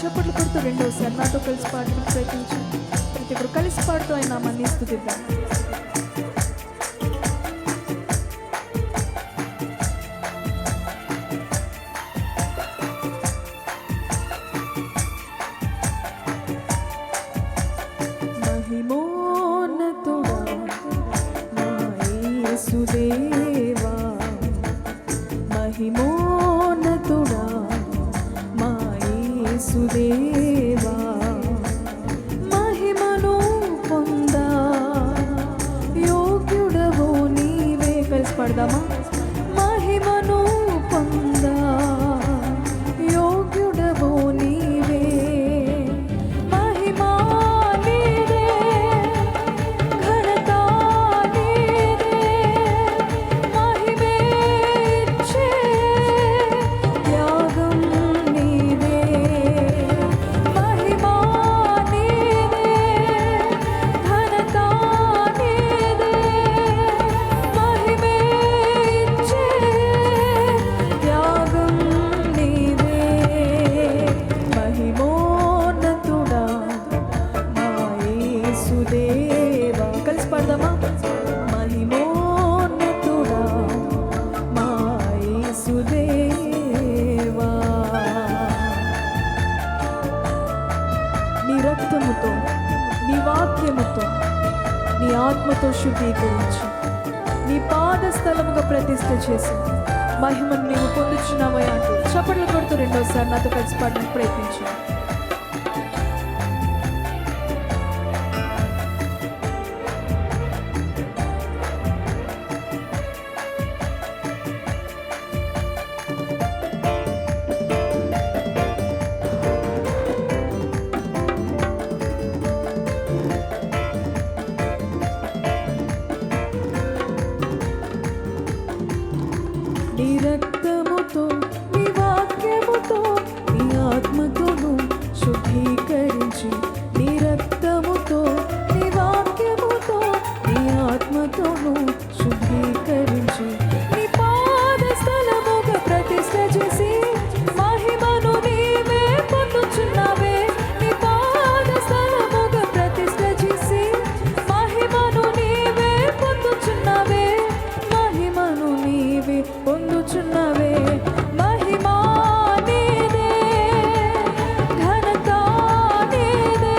చప్పట్లు కొడుతూ రెండోసారి నాతో కలిసి పాడడానికి ప్రయత్నించండి. ప్రతి ఒక్కరు కలిసి పాడుతూ ఆయన నామాన్ని స్తుతిద్దాం. మహిమోన్నతుడా నా యేసుదేవా, మహిమోన్నతుడా మా యేసుదేవా, మహిమను పొందా యోగ్యుడవు నీవే. కలిసి పాడదామా? మహిమను పొందా యోగ్యుడవు నీవే, మహిమా నీదే, ఘనత నీదే, మహిమే ఇచ్చే త్యాగం నీదే, మహిమా నీదే, ఘనత నీదే, మహిమే ఇచ్చే త్యాగం నీదే, మహిమోన్నతుడా మా యేసుదేవా. కలిసి పాడదామా? మహిమోన్నతుడా మా యేసుదేవా, నీ రక్తముతో, నీ వాక్యముతో, నీ ఆత్మతో శుద్ధీకరించి నీ పాద స్థలముగా ప్రతిష్ఠ చేసి మహిమను నీవు పొందుచున్నావా అంటూ చప్పట్లు కొడుతూ రెండోసారి నాతో కలిసి పాడడానికి ప్రయత్నించు. నీ రక్తముతో, నీ వాక్యముతో, నీ ఆత్మతోను శుద్ధీకరించి, నీ రక్తముతో, నీ వాక్యముతో, నీ ఆత్మతోను శుద్ధీకరించి నీ పాద స్థలముగా ప్రతిష్ఠ చేసి మహిమను నీవే పొందుచున్నావే, నీ పాద స్థలముగా ప్రతిష్ఠ చేసి మహిమను నీవే పొందుచున్నావే, మహిమను నీవే పొందుచున్నావే, మహిమా నీదే, ఘనత నీదే,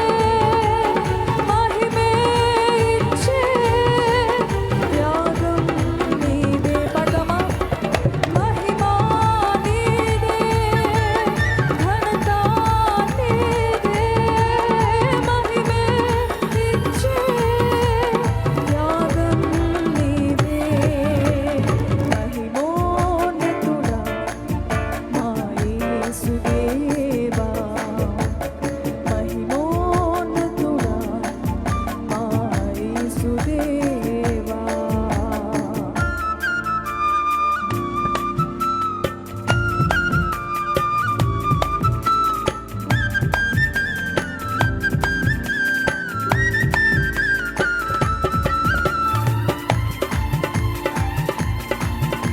మహిమే ఇచ్చే త్యాగం నీదే. పాడదామా? మహిమా నీదే, ఘనత నీదే, మహిమే ఇచ్చే త్యాగం నీదే, మహిమోన్నతుడా మా యేసుదేవా, మహిమోన్నతుడా మా యేసుదేవా.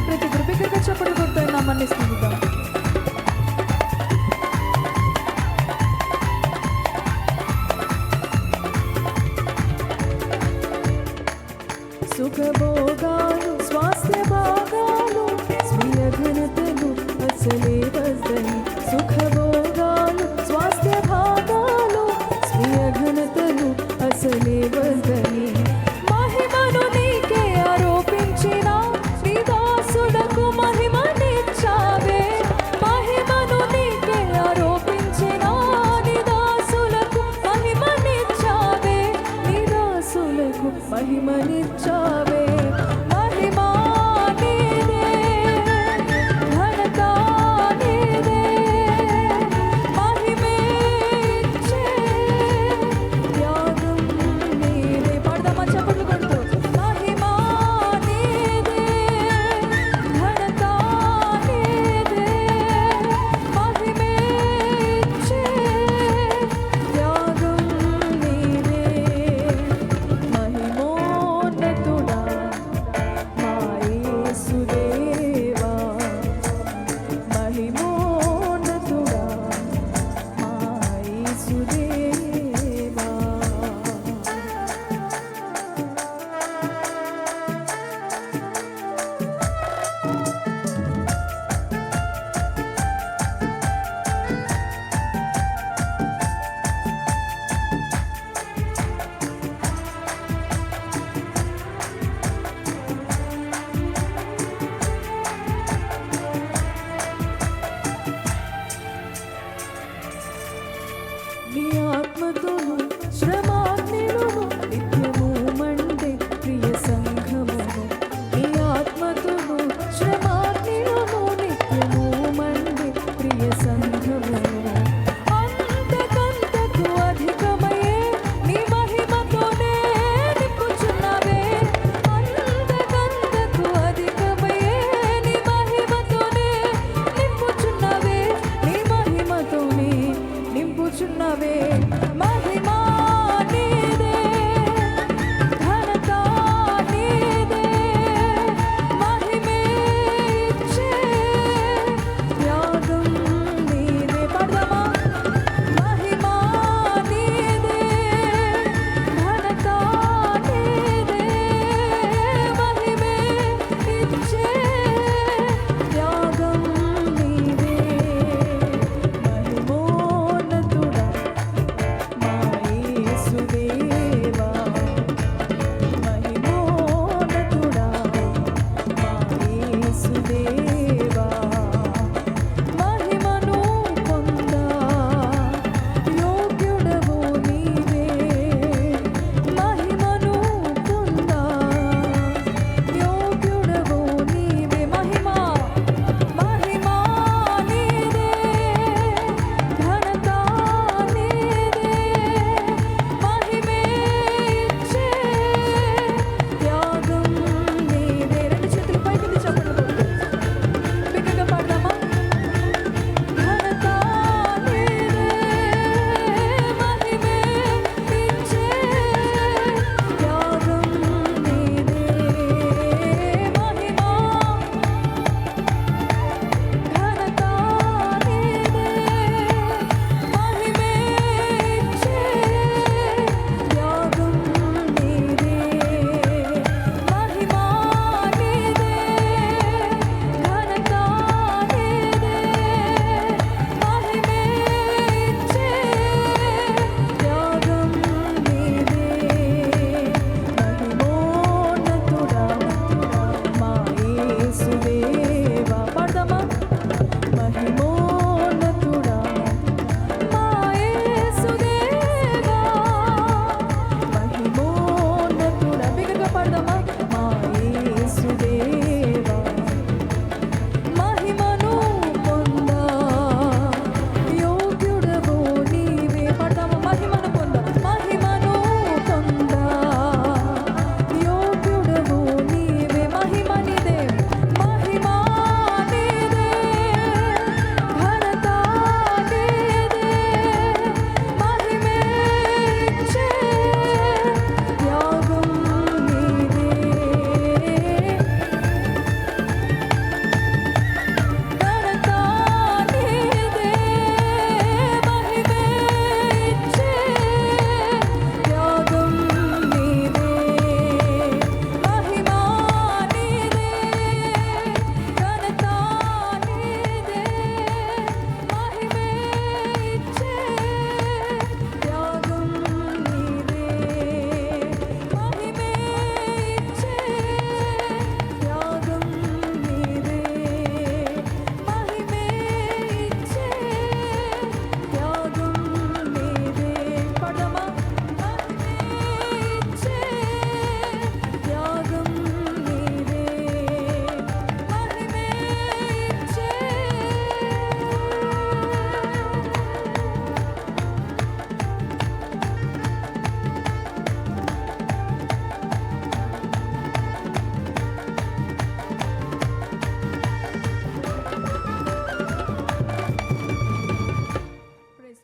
ప్రతి కృపికగా చప్పట్లు కొడుతూ నామాన్ని స్తుతిద్దాం. సుఖభోగాలు, స్వాస్థ్య భాగాలు, స్వీయ ఘనతలు అసలే వద్దని, సుఖభోగాలు, స్వాస్థ్య భాగాలు, స్వీయ ఘనతలు అసలే వద్దని, మహిమను నీకే ఆరోపించిన నీ దాసుడకు మహిమనిచ్చావే,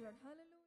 లార్డ్. హల్లెలూయా.